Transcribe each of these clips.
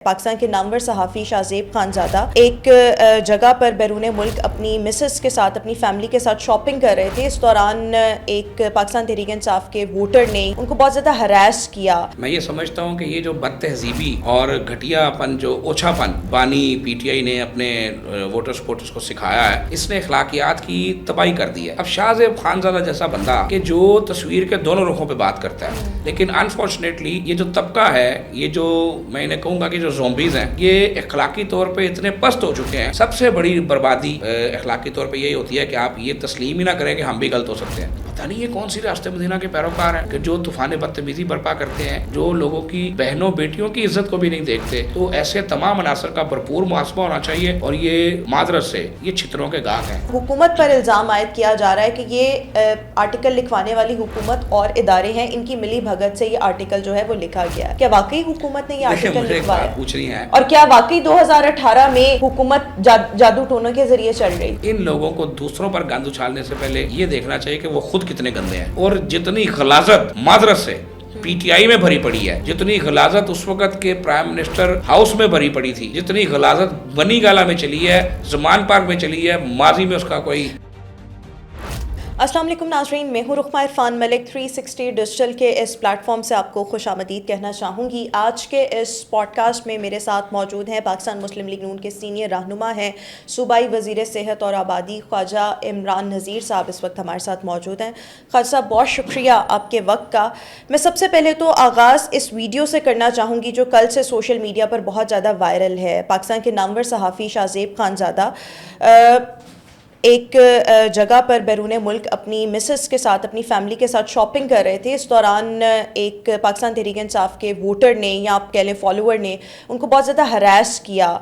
पाकिस्तान के नामवर सहाफ़ी शाहज़ेब खानज़ादा एक जगह पर बैरून मुल्क अपनी मिसेस के साथ, अपनी फैमिली के साथ शॉपिंग कर रहे थे। इस दौरान एक पाकिस्तान तहरीक इंसाफ के वोटर ने उनको बहुत ज़्यादा हरास किया। मैं ये समझता हूँ कि ये जो बदतहजीबी और घटियापन, जो ओछापन बानी पीटीआई ने अपने वोटर सपोर्टर्स को सिखाया है, इसने अखलाकियात की तबाही कर दी है। अब शाहज़ेब खानज़ादा जैसा बंदा कि जो तस्वीर के दोनों रुखों पे बात करता है, लेकिन अनफॉर्चुनेटली ये जो तबका है, ये जो मैं इन्हें कहूँगा कि जो ज़ॉम्बीज़ हैं, ये अखलाकी तौर पे इतने पस्त हो चुके हैं। सबसे बड़ी बर्बादी अखलाकी तौर पे यही होती है कि आप ये तस्लीम ही ना करें कि हम भी गलत हो सकते हैं। पता नहीं ये कौन सी रास्ते मदीना के पैरोकार हैं कि जो तूफान बदतमीजी बर्पा करते हैं, जो लोगों की बहनों बेटियों की इज्जत को भी नहीं देखते। तो ऐसे तमाम अनासर का भरपूर मुहासबा होना चाहिए और ये मादरत से ये छितरों के गाहक हैं। हुकूमत पर इल्ज़ाम आयद किया जा रहा है कि ये आर्टिकल लिखवाने वाली हुकूमत और इदारे हैं, इनकी मिली भगत से ये आर्टिकल जो है वो लिखा गया। क्या वाकई हुकूमत ने ये आर्टिकल लिखवाया? पूछ रही हैं, और क्या वाकई 2018 में हुकूमत जादू टोनों के जरिए चल रही? इन लोगों को दूसरों पर गंद उछालने से पहले ये देखना चाहिए कि वो खुद कितने गंदे हैं। और जितनी गलाजत मादरत से पीटीआई में भरी पड़ी है, जितनी गलाजत उस वक्त के प्राइम मिनिस्टर हाउस में भरी पड़ी थी, जितनी गलाजत बनी गाला में चली है, जमान पार्क में चली है, माजी में उसका कोई। अस्सलाम वालेकुम नाज़रीन, मैं हूँ रुखमा इरफान मलिक। 360 डिजिटल के इस प्लेटफॉर्म से आपको खुशामदीद कहना चाहूँगी। आज के इस पॉडकास्ट में मेरे साथ मौजूद हैं पाकिस्तान मुस्लिम लीग नून के सीनियर रहनुमा हैं, सूबाई वज़ीर सेहत और आबादी ख्वाजा इमरान नज़ीर साहब इस वक्त हमारे साथ मौजूद हैं। ख्वाजा साहब, बहुत शुक्रिया आपके वक्त का। मैं सबसे पहले तो आगाज़ इस वीडियो से करना चाहूँगी जो कल से सोशल मीडिया पर बहुत ज़्यादा वायरल है। पाकिस्तान के नामवर सहाफ़ी शाहज़ेब खानज़ादा एक जगह पर बैरून मुल्क अपनी मिसेस के साथ, अपनी फैमिली के साथ शॉपिंग कर रहे थे। इस दौरान एक पाकिस्तान तहरीक इंसाफ के वोटर ने, या आप कह लें फॉलोअर ने, उनको बहुत ज़्यादा हरास किया।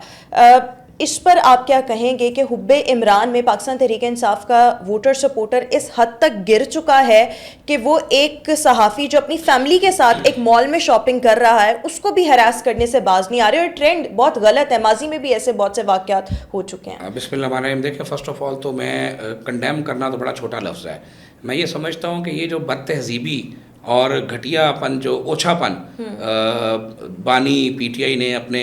इस पर आप क्या कहेंगे कि हुब्बे इमरान में पाकिस्तान तहरीक इंसाफ का वोटर सपोर्टर इस हद तक गिर चुका है कि वो एक सहाफ़ी जो अपनी फैमिली के साथ एक मॉल में शॉपिंग कर रहा है, उसको भी हरास करने से बाज नहीं आ रहे? और ट्रेंड बहुत गलत है, माजी में भी ऐसे बहुत से वाक़यात हो चुके हैं। बिस्मिल्लाह। देखिए, फ़र्स्ट ऑफ ऑल तो मैं कंडेम करना तो बड़ा छोटा लफ्ज़ है। मैं ये समझता हूँ कि ये जो बदतहजीबी और घटियापन, जो ओछापन बानी पीटीआई ने अपने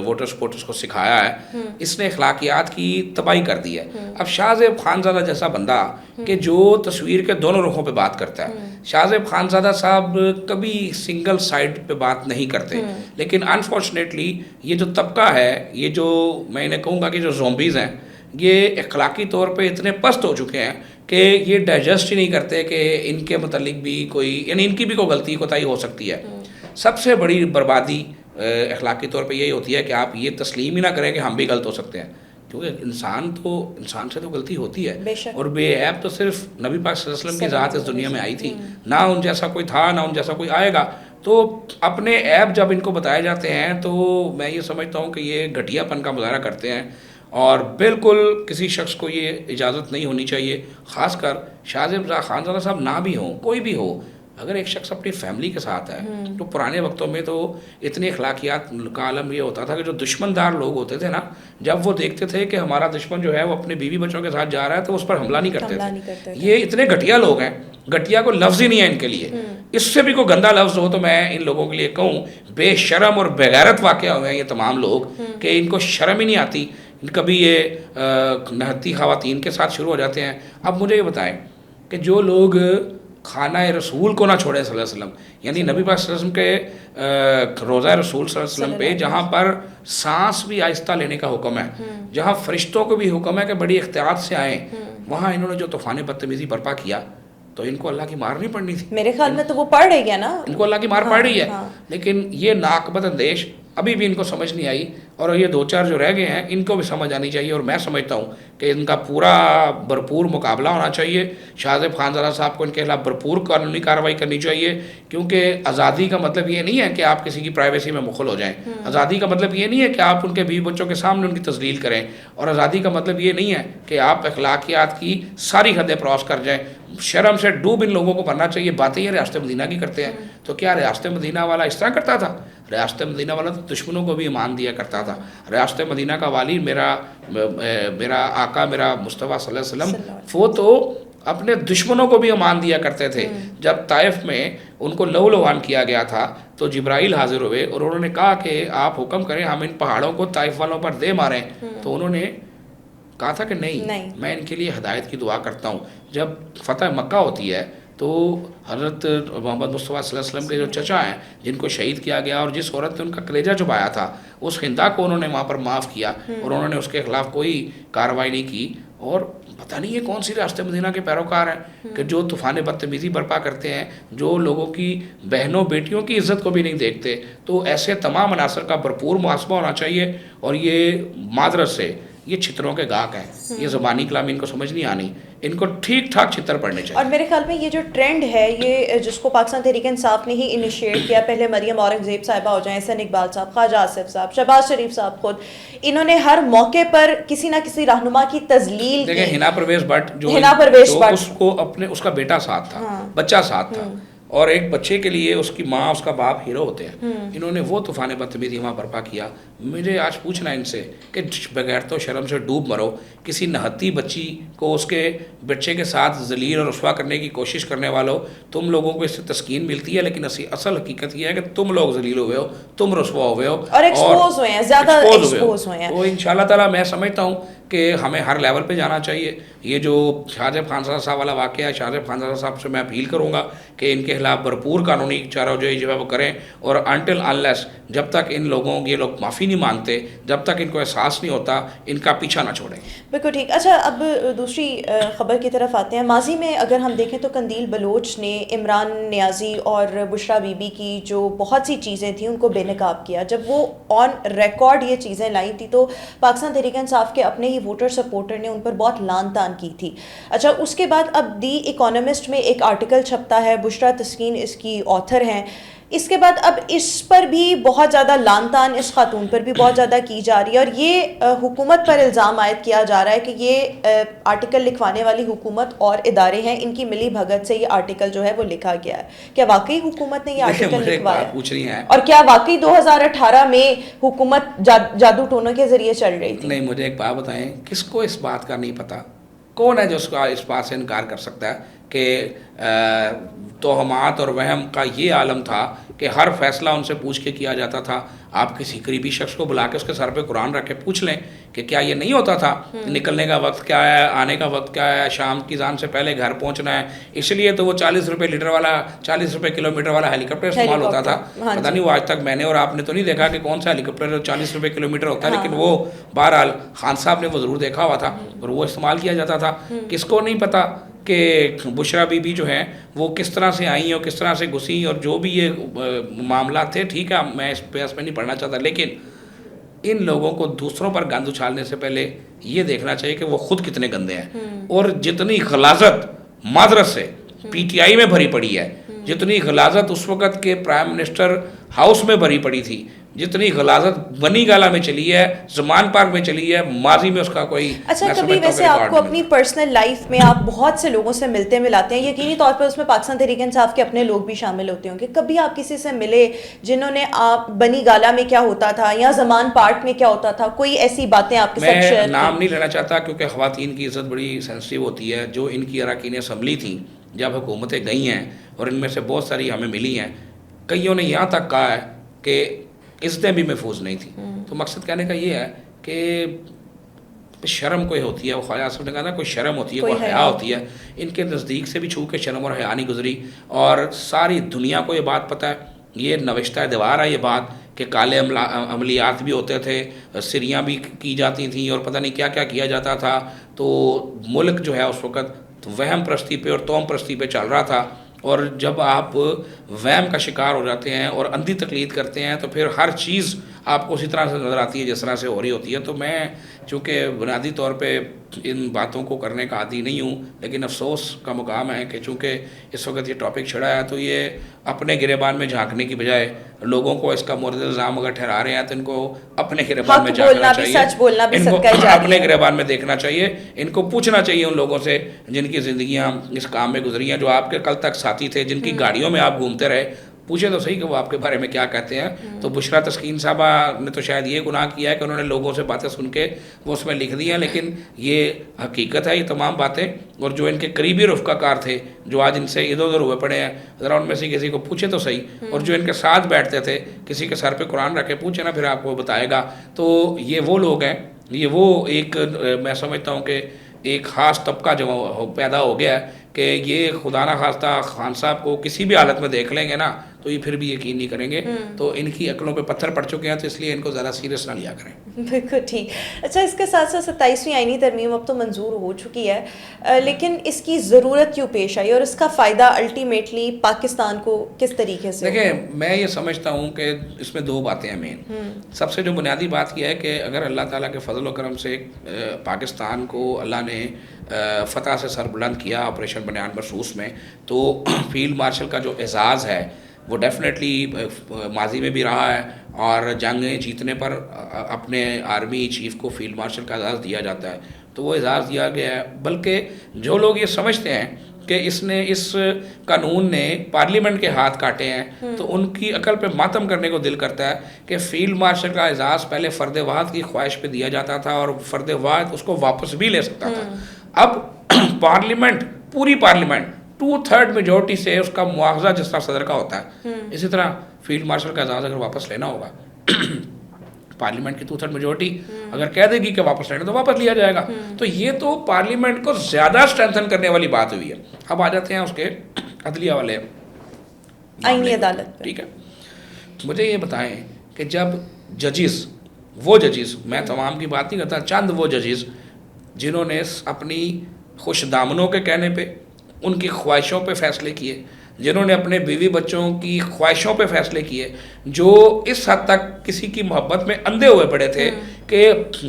वोटर सपोर्टर्स को सिखाया है, इसने अखलाकियात की तबाही कर दी है। अब शाहज़ेब खानज़ादा जैसा बंदा कि जो तस्वीर के दोनों रुखों पे बात करता है, शाहज़ेब खानज़ादा साहब कभी सिंगल साइड पे बात नहीं करते, लेकिन अनफॉर्चुनेटली ये जो तबका है, ये जो मैं इन्हें कहूँगा कि जो ज़ॉम्बीज़ हैं, ये अखलाकी तौर पे इतने पस्त हो चुके हैं कि ये डाइजेस्ट ही नहीं करते कि इनके मतलब भी कोई, यानी इनकी भी कोई गलती कोताही हो सकती है। सबसे बड़ी बर्बादी अखलाकी तौर पे यही होती है कि आप ये तस्लीम ही ना करें कि हम भी गलत हो सकते हैं, क्योंकि इंसान से तो गलती होती है। और बेऐब तो सिर्फ नबी पाक सल्लल्लाहु अलैहि वसल्लम की ज़ात इस दुनिया में आई थी, ना उन जैसा कोई था, ना उन जैसा कोई आएगा। तो अपने ऐब जब इनको बताए जाते हैं तो मैं ये समझता हूँ कि ये घटियापन का मुजाहरा करते हैं, और बिल्कुल किसी शख्स को ये इजाज़त नहीं होनी चाहिए, ख़ासकर शाहज़ेब खानज़ादा साहब ना भी हों, कोई भी हो। अगर एक शख्स अपनी फैमिली के साथ है, तो पुराने वक्तों में तो इतनी अखलाकियात का आलम ये होता था कि जो दुश्मनदार लोग होते थे ना, जब वो देखते थे कि हमारा दुश्मन जो है वो अपने बीवी बच्चों के साथ जा रहा है, तो उस पर हमला नहीं करते थे। ये इतने घटिया लोग हैं, घटिया को लफ्ज़ ही नहीं है इनके लिए। इससे भी कोई गंदा लफ्ज़ हो तो मैं इन लोगों के लिए कहूँ, बेशरम और बेगैरत वाक़या हुए हैं ये तमाम लोग कि इनको शर्म ही नहीं आती। कभी ये नहती ख़वातीन के साथ शुरू हो जाते हैं। अब मुझे ये बताएं कि जो लोग खाना रसूल को ना छोड़े सल्लल्लाहु अलैहि वसल्लम, यानी नबी पाक सल्लल्लाहु अलैहि वसल्लम के रोज़ा रसूल सल्लल्लाहु अलैहि वसल्लम पे जहाँ पर सांस भी आहिस्ता लेने का हुक्म है, जहाँ फरिश्तों को भी हुक्म है कि बड़ी एहतियात से आएँ, वहाँ इन्होंने जो तूफ़ान बदतमीज़ी बर्पा किया, तो इनको अल्लाह की मार नहीं पड़नी थी। मेरे ख्याल में तो वो पड़ रही है ना, इनको अल्लाह की मार पड़ रही है। लेकिन ये नाकबत अंदेश अभी भी इनको समझ नहीं आई, और ये दो चार जो रह गए हैं इनको भी समझ आनी चाहिए। और मैं समझता हूँ कि इनका पूरा भरपूर मुकाबला होना चाहिए। शाहज़ेब खानज़ादा साहब को इनके खिलाफ भरपूर कानूनी कार्रवाई करनी चाहिए, क्योंकि आज़ादी का मतलब ये नहीं है कि आप किसी की प्राइवेसी में मुखल हो जाएं। आज़ादी का मतलब ये नहीं है कि आप उनके बीवी बच्चों के सामने उनकी तस्लील करें, और आज़ादी का मतलब ये नहीं है कि आप अखलाकियात की सारी हदें क्रॉस कर जाएँ। शर्म से डूब इन लोगों को बनना चाहिए। बातें ये रियासत मदीना की करते हैं, तो क्या रियासत मदीना वाला इस तरह करता था? रियासत मदीना वाला तो दुश्मनों को भी ईमान दिया करता था। रियासत मदीना का वाली मेरा आका, मेरा मुस्तफ़ा सल्लल्लाहु अलैहि वसल्लम, वो तो अपने दुश्मनों को भी अमान दिया करते थे। जब ताइफ में उनको लहूलुहान किया गया था तो जिब्राइल हाजिर हुए और उन्होंने कहा कि आप हुक्म करें हम इन पहाड़ों को ताइफ वालों पर दे मारें। तो उन्होंने कहा था कि नहीं, मैं इनके लिए हिदायत की दुआ करता हूँ। जब फतह मक्का होती है तो हज़रत मोहम्मद मुस्तफ़ा सल्लल्लाहु अलैहि वसल्लम के जो चचा हैं जिनको शहीद किया गया और जिस औरत ने उनका कलेजा चुबाया था, उस हिंदा को उन्होंने वहाँ पर माफ़ किया और उन्होंने उसके ख़िलाफ़ कोई कार्रवाई नहीं की। और पता नहीं ये कौन सी रास्ते मदीना के पैरोकार हैं कि जो तूफ़ान बदतमीज़ी बर्पा करते हैं, जो लोगों की बहनों बेटियों की इज़्ज़त को भी नहीं देखते। तो ऐसे तमाम अनासर का भरपूर मुहासबा होना चाहिए। और ये मादरस से ये चित्रों के गाहक हैं, ये ज़बानी कलाम इनको समझ नहीं आनी, इनको ठीक ठाक चित्र पढ़ने चाहिए। और मेरे ख्याल में ये जो ट्रेंड है ये जिसको पाकिस्तान तहरीक इंसाफ ने ही इनिशिएट किया, पहले मरियम औरंगज़ेब साहिबा हो जाए, एहसन इकबाल साहब, ख्वाजा आसिफ साहब, शहबाज शरीफ साहब, खुद इन्होंने हर मौके पर किसी ना किसी रहनुमा की तजलील देखें, हिना परवेज भट्ट जो उसको अपने उसका बेटा साथ था, बच्चा साथ था, और एक बच्चे के लिए उसकी माँ उसका बाप हीरो होते हैं। इन्होंने वो तूफ़ान बदतमीज़ी वहाँ बर्पा किया। मुझे आज पूछना इनसे कि बगैर तो शर्म से डूब मरो, किसी नहत्ती बच्ची को उसके बच्चे के साथ जलील और रुस्वा करने की कोशिश करने वालों, तुम लोगों को इससे तस्कीन मिलती है, लेकिन असल हकीकत यह है कि तुम लोग जलील हुए हो, तुम रुस्वा हुए हो और एक्सपोज हुए हैं, ज़्यादा एक्सपोज हुए हैं। तो इंशाल्लाह ताला मैं समझता हूँ कि हमें हर लेवल पे जाना चाहिए। ये जो शाहजेब खानसादा साहब वाला वाक़या है, शाहजेब खानसादा साहब से मैं अपील करूँगा कि इनके खिलाफ भरपूर कानूनी चाराजोई जो है वो करें, और अनटिल अनलेस जब तक इन लोगों ये लोग माफ़ी नहीं मांगते, जब तक इनको एहसास नहीं होता, इनका पीछा ना छोड़ें। बिल्कुल ठीक। अच्छा, अब दूसरी ख़बर की तरफ आते हैं। माजी में अगर हम देखें तो कंदील बलोच ने इमरान नियाज़ी और बुशरा बीबी की जो बहुत सी चीज़ें थी उनको बेनकाब किया। जब वो ऑन रिकॉर्ड ये चीज़ें लाई थी तो पाकिस्तान तहरीक इंसाफ के अपने ही वोटर सपोर्टर ने उन पर बहुत लान तान की थी। अच्छा, उसके बाद अब दी इकोनॉमिस्ट में एक आर्टिकल छपता है, बुशरा तस्कीन इसकी ऑथर हैं। इसके बाद अब इस पर भी बहुत ज़्यादा लान तान, इस खातून पर भी बहुत ज़्यादा की जा रही है, और ये हुकूमत पर इल्ज़ाम आयद किया जा रहा है कि ये आर्टिकल लिखवाने वाली हुकूमत और इदारे हैं, इनकी मिली भगत से ये आर्टिकल जो है वो लिखा गया है। क्या वाकई हुकूमत ने ये आर्टिकल लिखवाया पूछ रही हैं, और क्या वाकई 2018 में हुकूमत जादू टोनों के जरिए चल रही थी? नहीं, मुझे एक बात बताएं, किसको इस बात का नहीं पता? कौन है जो उसका इस बात से इनकार कर सकता है कि तोहमात और वहम का ये आलम था कि हर फैसला उनसे पूछ के किया जाता था। आप किसी करीबी शख्स को बुला के उसके सर पे कुरान रख के पूछ लें कि क्या ये नहीं होता था, निकलने का वक्त क्या है, आने का वक्त क्या है, शाम की जान से पहले घर पहुंचना है। इसलिए तो वो 40 रुपये लीटर वाला, 40 रुपये किलोमीटर वाला हेलीकॉप्टर इस्तेमाल होता था। पता नहीं वो आज तक मैंने और आपने तो नहीं देखा कि कौन सा हेलीकॉप्टर 40 रुपये किलोमीटर होता है, लेकिन वो बहरहाल खान साहब ने वो ज़रूर देखा हुआ था और वो इस्तेमाल किया जाता था। किसको नहीं पता कि बुशरा बीबी जो हैं वो किस तरह से आई और किस तरह से घुसी, और जो भी ये मामला थे। ठीक है, मैं इस पे नहीं पढ़ना चाहता, लेकिन इन लोगों को दूसरों पर गंद उछालने से पहले ये देखना चाहिए कि वो खुद कितने गंदे हैं। और जितनी गलाजत मादरस से पीटीआई में भरी पड़ी है, जितनी गलाजत उस वक़्त के प्राइम मिनिस्टर हाउस में भरी पड़ी थी, जितनी गलाजत बनी गाला में चली है, जमान पार्क में चली है, माजी में उसका कोई। अच्छा, कभी वैसे आपको अपनी पर्सनल लाइफ में आप बहुत से लोगों से मिलते मिलाते हैं, यकीनी तौर पर उसमें पाकिस्तान तहरीक इंसाफ के अपने लोग भी शामिल होते होंगे, कभी आप किसी से मिले जिन्होंने आप बनी गाला में क्या होता था या जमान पार्क में क्या होता था, कोई ऐसी बातें आपके साथ शेयर? मैं नाम नहीं लेना चाहता क्योंकि ख़वातीन की इज़्ज़त बड़ी सेंसिटिव होती है। जो इनकी अरकान असम्बली थी जब हुकूमतें गई हैं, और इनमें से बहुत सारी हमें मिली हैं, कईयों ने यहाँ तक कहा है कि इज़्ज़तें भी महफूज नहीं थी। तो मकसद कहने का ये है कि शर्म कोई होती है, वो ख्वाजा आसिफ ने कहा ना, कोई शर्म होती है, कोई हया होती है। इनके नज़दीक से भी छू के शर्म और हया नहीं गुजरी, और सारी दुनिया को ये बात पता है, ये नविश्ता दीवार है ये बात कि काले अमलियात भी होते थे, सिरियाँ भी की जाती थी और पता नहीं क्या क्या किया जाता था। तो मुल्क जो है उस वक़्त वहम परस्ती पे और तोम परस्ती पे चल रहा था, और जब आप वहम का शिकार हो जाते हैं और अंधी तकलीद करते हैं तो फिर हर चीज़ आपको उसी तरह से नज़र आती है जिस तरह से हो रही होती है। तो मैं चूँकि बुनियादी तौर पे इन बातों को करने का आदी नहीं हूँ, लेकिन अफसोस का मुकाम है कि चूँकि इस वक्त ये टॉपिक छिड़ा है तो ये अपने गिरेबान में झांकने की बजाय लोगों को इसका मोर्द इल्ज़ाम अगर ठहरा रहे हैं तो इनको अपने गिरेबान में झांकना चाहिए, सच बोलना भी इनको अपने गिरेबान में देखना चाहिए। इनको पूछना चाहिए उन लोगों से जिनकी ज़िंदगियाँ इस काम में गुजरी हैं, जो आपके कल तक साथी थे, जिनकी गाड़ियों में आप घूमते रहे, पूछे तो सही कि वो आपके बारे में क्या कहते हैं। तो बुशरा तस्कीन साहबा ने तो शायद ये गुनाह किया है कि उन्होंने लोगों से बातें सुन के वो उसमें लिख दी हैं, लेकिन ये हकीकत है ये तमाम बातें। और जो इनके करीबी रफ़्क़ाकार थे जो आज इनसे इधर उधर हुए पड़े हैं, ज़रा उनमें से किसी को पूछे तो सही। और जो इनके साथ बैठते थे, किसी के सर पे कुरान रखे पूछे ना, फिर आपको बताएगा। तो ये वो लोग हैं, ये वो एक मैं समझता हूँ कि एक ख़ास तबका जो पैदा हो गया है कि ये खुदा ना खास्ता खान साहब को किसी भी हालत में देख लेंगे ना तो ये फिर भी यकीन नहीं करेंगे। तो इनकी अक्लों पे पत्थर पड़ चुके हैं, तो इसलिए इनको ज़्यादा सीरियस ना लिया करें। बिल्कुल ठीक। अच्छा, इसके साथ साथ 27वीं आईनी तरमीम अब तो मंजूर हो चुकी है, लेकिन इसकी ज़रूरत क्यों पेश आई और इसका फ़ायदा अल्टीमेटली पाकिस्तान को किस तरीके से? देखिए, मैं ये समझता हूँ कि इसमें दो बातें हैं मेन। सबसे जो बुनियादी बात यह है कि अगर अल्लाह ताला के फजल व करम से पाकिस्तान को अल्लाह ने फ़तह से सरबुलंद किया ऑपरेशन बनियान बरसूस में, तो फील्ड मार्शल का जो एजाज़ है वो डेफिनेटली माजी में भी रहा है, और जंगें जीतने पर अपने आर्मी चीफ को फील्ड मार्शल का एजाज़ दिया जाता है, तो वो एजाज़ दिया गया है। बल्कि जो लोग ये समझते हैं कि इसने इस कानून ने पार्लियामेंट के हाथ काटे हैं, तो उनकी अकल पे मातम करने को दिल करता है कि फील्ड मार्शल का एजाज़ पहले फ़र्द वाहिद की ख्वाहिश पे दिया जाता था और फ़र्द वाहिद उसको वापस भी ले सकता था। अब पार्लियामेंट, पूरी पार्लियामेंट 2/3 मेजोरिटी से उसका मुआवजा जिस तरह सदर का होता है, इसी तरह फील्ड मार्शल का एजाज़ अगर वापस लेना होगा पार्लियामेंट की 2/3 मेजोरिटी अगर कह देगी कि वापस लेना तो वापस लिया जाएगा। तो ये तो पार्लियामेंट को ज़्यादा स्ट्रेंथन करने वाली बात हुई है। अब आ जाते हैं उसके अदलिया वाले आईनी अदालत पे। ठीक है, मुझे ये बताएं कि जब जजिस, वो जजिस, मैं तमाम की बात नहीं करता, चंद वो जजिस जिन्होंने अपनी खुश दामनों के कहने पे, उनकी ख्वाहिशों पे फैसले किए, जिन्होंने अपने बीवी बच्चों की ख्वाहिशों पे फैसले किए, जो इस हद तक किसी की मोहब्बत में अंधे हुए पड़े थे कि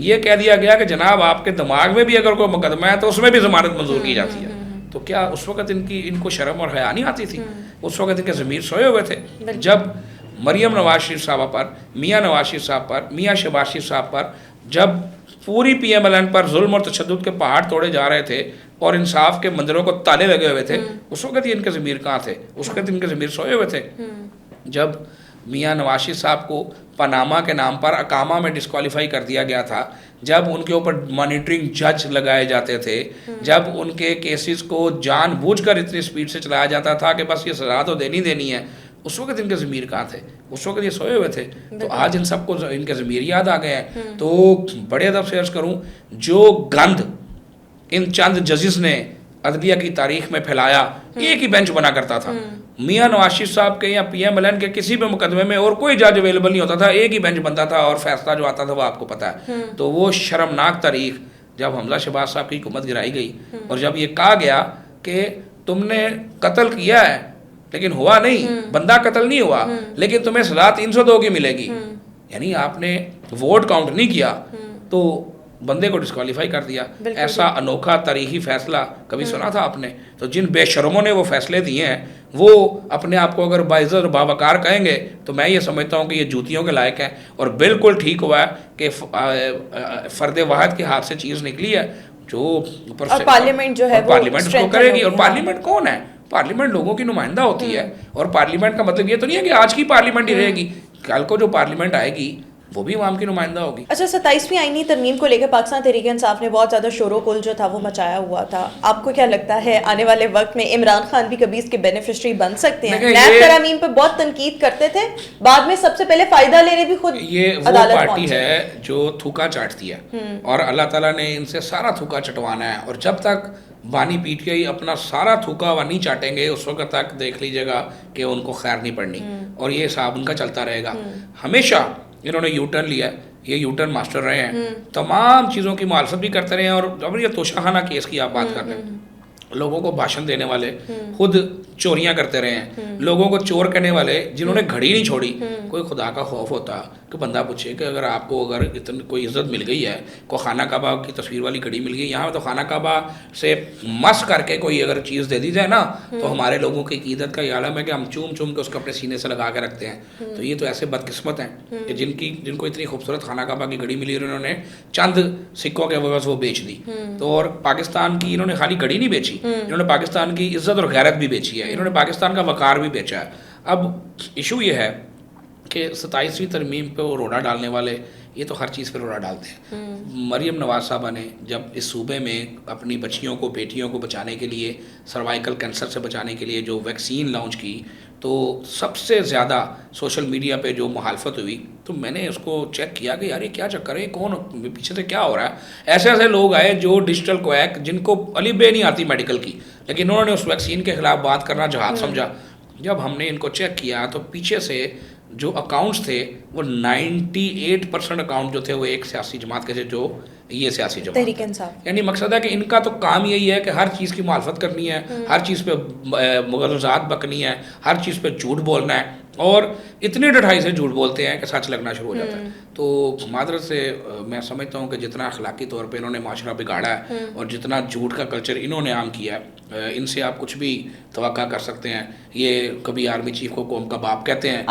ये कह दिया गया कि जनाब आपके दिमाग में भी अगर कोई मुकदमा है तो उसमें भी ज़मानत मंजूर की जाती है। तो क्या उस वक़्त इनको शर्म और हया नहीं आती थी? उस वक़्त इनके ज़मीर सोए हुए थे जब मरियम नवाज शरीफ साहबा पर, मियाँ नवाज शरीफ साहब पर, मियाँ शहबाज शरीफ साहब पर जब पूरी PMLN पर जुल्म और तशद्दुद के पहाड़ तोड़े जा रहे थे और इंसाफ के मंदिरों को ताले लगे हुए थे, उस वक़्त ही इनके ज़मीर कहाँ थे? उस वक़्त इनके ज़मीर सोए हुए थे। जब मियाँ नवाज शरीफ साहब को पनामा के नाम पर अकामा में डिस्क्वालीफाई कर दिया गया था, जब उनके ऊपर मॉनिटरिंग जज लगाए जाते थे, जब उनके केसेस को जानबूझकर इतनी स्पीड से चलाया जाता था कि बस ये सज़ा तो देनी है, उस वक़्त इनके ज़मीर कहाँ थे? उस वक़्त ये सोए हुए थे। तो आज इन सबको इनके ज़मीर याद आ गए हैं। तो बड़े अदब से अर्ज़ करूँ, जो गंद इन चंद जजिस ने अदलिया की तारीख में फैलाया, एक ही बेंच बना करता था। मियाँ नवाज शरीफ साहब के या PMLN के किसी भी मुकदमे में और कोई जज अवेलेबल नहीं होता था, एक ही बेंच बनता था और फैसला जो आता था वो आपको पता है। तो वो शर्मनाक तारीख जब हमजा शहबाज साहब की हुकूमत गिराई गई और जब ये कहा गया कि तुमने कत्ल किया है लेकिन हुआ नहीं, बंदा कत्ल नहीं हुआ, लेकिन तुम्हें सज़ा 302 की मिलेगी, यानी आपने वोट काउंट नहीं किया तो बंदे को डिस्क्वालीफाई कर दिया। ऐसा अनोखा तारीखी फैसला कभी सुना था आपने? तो जिन बेशर्मों ने वो फैसले दिए हैं वो अपने आप को अगर बाइज़्ज़त और बावकार कहेंगे तो मैं ये समझता हूँ कि ये जूतियों के लायक हैं। और बिल्कुल ठीक हुआ है कि फ़र्द वाहिद के हाथ से चीज़ निकली है जो ऊपर से पार्लियामेंट जो है पार्लियामेंट उसको करेगी। और पार्लियामेंट कौन है? पार्लियामेंट लोगों की नुमाइंदा होती है। और पार्लियामेंट का मतलब ये तो नहीं है कि आज की पार्लियामेंट ही रहेगी, कल को जो पार्लियामेंट आएगी वो भी आवाम की नुमाइंदा होगी। अच्छा, 27वीं आईनी तरमीम को लेकर पाकिस्तान तहरीक-ए-इंसाफ ने बहुत ज़्यादा शोर-ओ-गुल जो था वो मचाया हुआ था। आपको क्या लगता है आने वाले वक्त में इमरान खान भी कभी इसके बेनिफिशियरी बन सकते हैं? नैब तरामीम पर बहुत तनकीद करते थे, बाद में सबसे पहले फ़ायदा लेने भी खुद ये वो पार्टी है जो थूका चाटती है और अल्लाह ताला ने इनसे सारा थूका चटवाना है। और जब तक बानी PTI अपना सारा थूका वा नहीं चाटेंगे उस वक्त तक देख लीजिएगा कि उनको खैर नहीं पड़नी और ये हिसाब उनका चलता रहेगा। हमेशा इन्होंने U-टर्न लिया, ये U-टर्न मास्टर रहे हैं, तमाम चीज़ों की मुखालफत भी करते रहे हैं। और अब ये तोशाखाना केस की आप बात कर रहे हैं, लोगों को भाषण देने वाले खुद चोरियां करते रहे हैं, लोगों को चोर कहने वाले जिन्होंने घड़ी नहीं छोड़ी। कोई खुदा का खौफ होता कि बंदा पूछे कि अगर आपको अगर इतनी कोई इज्जत मिल गई है, कोई खाना काबा की तस्वीर वाली घड़ी मिल गई, यहाँ तो खाना काबा से मस करके कोई अगर चीज़ दे दी जाए ना तो हमारे लोगों की ईदत का ये आलम है कि हम चूम चूम के उसको अपने सीने से लगा के रखते हैं। तो ये तो ऐसे बदकिस्मत हैं कि जिनको इतनी खूबसूरत खाना काबा की घड़ी मिली और उन्होंने चंद सिक्कों के वजह वो बेच दी। तो और पाकिस्तान की इन्होंने खाली घड़ी नहीं बेची, इन्होंने पाकिस्तान की इज्जत और गैरत भी बेची है, इन्होंने पाकिस्तान का वकार भी बेचा है। अब इशू ये है कि 27वीं तरमीम पे वो रोड़ा डालने वाले ये तो हर चीज़ पे रोड़ा डालते हैं। मरीम नवाज साहबा ने जब इस सूबे में अपनी बच्चियों को बेटियों को बचाने के लिए, सर्वाइकल कैंसर से बचाने के लिए जो वैक्सीन लॉन्च की, तो सबसे ज़्यादा सोशल मीडिया पे जो मुखालफत हुई, तो मैंने उसको चेक किया कि यार ये क्या चक्कर है, कौन पीछे से क्या हो रहा है। ऐसे ऐसे लोग आए जो डिजिटल क्वैक, जिनको अली बे नहीं आती मेडिकल की, लेकिन उन्होंने उस वैक्सीन के ख़िलाफ़ बात करना जहाज समझा। जब हमने इनको चेक किया तो पीछे से जो अकाउंट्स थे वो 98% अकाउंट जो थे वो एक सियासी जमात के थे, जो ये सियासी जमात तहरीक इंसाफ। यानी मकसद है कि इनका तो काम यही है कि हर चीज़ की मुखालफत करनी है, हर चीज़ पे मुग़लज़ात बकनी है, हर चीज़ पे झूठ बोलना है, और इतनी डठाई से झूठ बोलते हैं कि सच लगना शुरू हो जाता है। तो मादरत से मैं समझता हूँ कि जितना अखलाकी तौर पे इन्होंने माशरा बिगाड़ा है और जितना झूठ का कल्चर इन्होंने आम किया है, इनसे आप कुछ भी तवक्का कर सकते हैं। ये कभी आर्मी चीफ को कौम का बाप कहते हैं,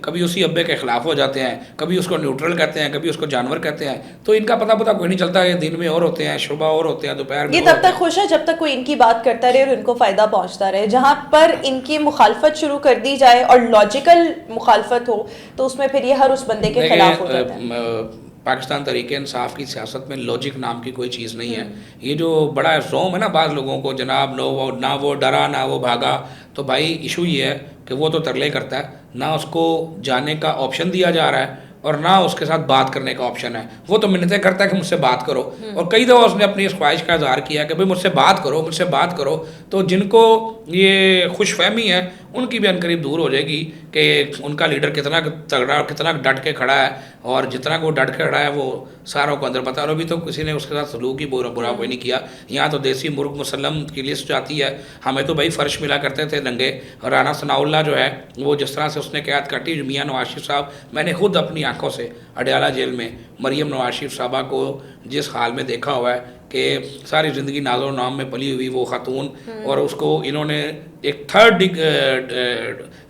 कभी उसी अब्बे के खिलाफ हो जाते हैं, कभी उसको न्यूट्रल कहते हैं, कभी उसको जानवर कहते हैं। तो इनका पता कोई नहीं चलता है, दिन में और होते हैं, सुबह और होते हैं, दोपहर में। ये तब तक खुश है जब तक कोई इनकी बात करता रहे और इनको फ़ायदा पहुंचता रहे। जहां पर इनकी मुखालफत शुरू कर दी जाए और लॉजिकल मुखालफत हो तो उसमें फिर ये हर उस बंदे के खिलाफ हो जाता है। पाकिस्तान तरीके इंसाफ की सियासत में लॉजिक नाम की कोई चीज़ नहीं है। ये जो बड़ा जोम है ना बाज़ लोगों को, जनाब ना वो डरा ना वो भागा, तो भाई इशू ये है कि वो तो तरले करता है, ना उसको जाने का ऑप्शन दिया जा रहा है और ना उसके साथ बात करने का ऑप्शन है। वो तो मिन्नतें करता है कि मुझसे बात करो, और कई दफ़ा उसने अपनी इस ख्वाहिश का इजहार किया कि भाई मुझसे बात करो, मुझसे बात करो। तो जिनको ये खुशफहमी है उनकी भी अनकरीब दूर हो जाएगी कि उनका लीडर कितना तगड़ा और कितना डट के खड़ा है, और जितना वो डट के खड़ा है वो सारों को अंदर पता है। अभी तो किसी ने उसके साथ सलूक ही बुरा कोई नहीं किया। यहाँ तो देसी मुर्ग मुसल्लम की लिस्ट जाती है। हमें तो भाई फ़र्श मिला करते थे नंगे, और राना सनाउल्लाह जो है वो जिस तरह से उसने क़यादत काटी, मियाँ नवाज शरीफ साहब, मैंने खुद अपनी आंखों से अडयाला जेल में मरीम नवाज शरीफ साहबा को जिस हाल में देखा हुआ है कि सारी ज़िंदगी नाज़ो नाम में पली हुई वो खातून, और उसको इन्होंने एक 3rd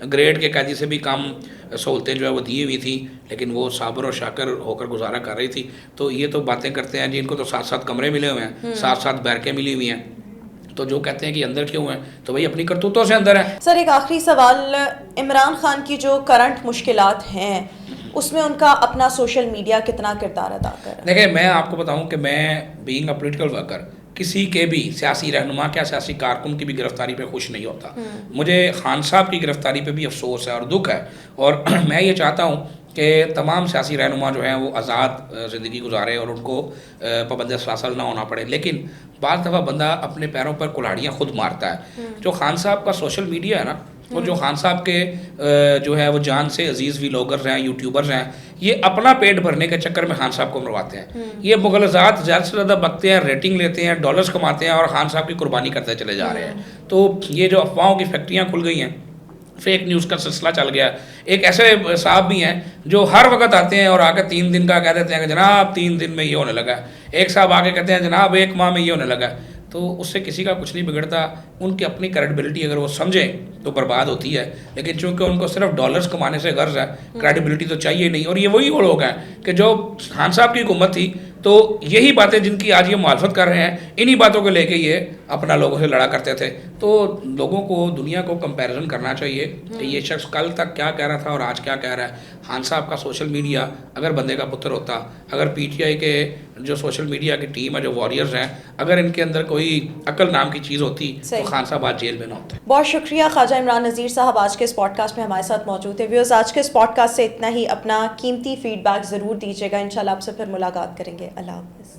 ग्रेड के कैदी से भी कम सहूलतें जो है वो दी हुई थी, लेकिन वो साबर और शाकर होकर गुजारा कर रही थी। तो ये तो बातें करते हैं जिनको तो 7-7 कमरे मिले हुए हैं, 7-7 बैरकें मिली हुई हैं, तो जो कहते हैं कि अंदर क्यों हैं, तो भाई अपनी करतूतों से अंदर है। सर एक आखिरी सवाल, इमरान खान की जो करंट मुश्किलात हैं उसमें उनका अपना सोशल मीडिया कितना किरदार अदा कर रहा है? देखिए, मैं आपको बताऊं कि मैं बीइंग अ पॉलिटिकल वर्कर किसी के भी सियासी रहनुमा क्या सियासी कारकुन की भी गिरफ्तारी पे खुश नहीं होता। मुझे खान साहब की गिरफ्तारी पे भी अफसोस है और दुख है, और मैं ये चाहता हूँ कि तमाम सियासी रहनुमा जो हैं वो आज़ाद ज़िंदगी गुजारे और उनको पाबंद सलासल ना होना पड़े। लेकिन बाज़ दफ़ा बंदा अपने पैरों पर कुल्हाड़ियाँ खुद मारता है। जो खान साहब का सोशल मीडिया है ना, और जो खान साहब के जो है वो जान से अजीज़ व्लॉगर्स हैं, यूट्यूबर्स हैं, ये अपना पेट भरने के चक्कर में खान साहब को मरवाते हैं। ये मुग़लज़ात ज़्यादा से ज़्यादा बकते हैं, रेटिंग लेते हैं, डॉलर्स कमाते हैं, और खान साहब की कुर्बानी करते चले जा रहे हैं। तो ये जो अफवाहों की फैक्ट्रियाँ खुल गई हैं, फेक न्यूज़ का सिलसिला चल गया। एक ऐसे साहब भी हैं जो हर वक्त आते हैं और आकर 3 दिन का कह देते हैं कि जनाब 3 दिन में ये होने लगा। एक साहब आके कहते हैं जनाब 1 माह में ये होने लगा। तो उससे किसी का कुछ नहीं बिगड़ता। उनकी अपनी क्रेडिबिलिटी अगर वो समझें तो बर्बाद होती है, लेकिन चूंकि उनको सिर्फ डॉलर्स कमाने से गर्ज है, क्रेडिबिलिटी तो चाहिए नहीं। और ये वही वो लोग हैं कि जो खान साहब की हुकूमत थी, तो यही बातें जिनकी आज ये मुखालफत कर रहे हैं, इन्हीं बातों को लेके ये अपना लोगों से लड़ा करते थे। तो लोगों को, दुनिया को कंपैरिजन करना चाहिए कि ये शख्स कल तक क्या कह रहा था और आज क्या कह रहा है। खान साहब का सोशल मीडिया अगर बंदे का पुत्र होता, अगर पीटीआई के जो सोशल मीडिया की टीम है, जो वॉरियर्स हैं, अगर इनके अंदर कोई अकल नाम की चीज़ होती तो खान साहब आज जेल में ना होते। बहुत शुक्रिया ख्वाजा इमरान नज़ीर साहब, आज के इस पॉडकास्ट में हमारे साथ मौजूद थे। व्यूअर्स, आज के इस पॉडकास्ट से इतना ही। अपना कीमती फीडबैक ज़रूर दीजिएगा। इंशाल्लाह आपसे फिर मुलाकात करेंगे। अल्लाह हाफ़िज़।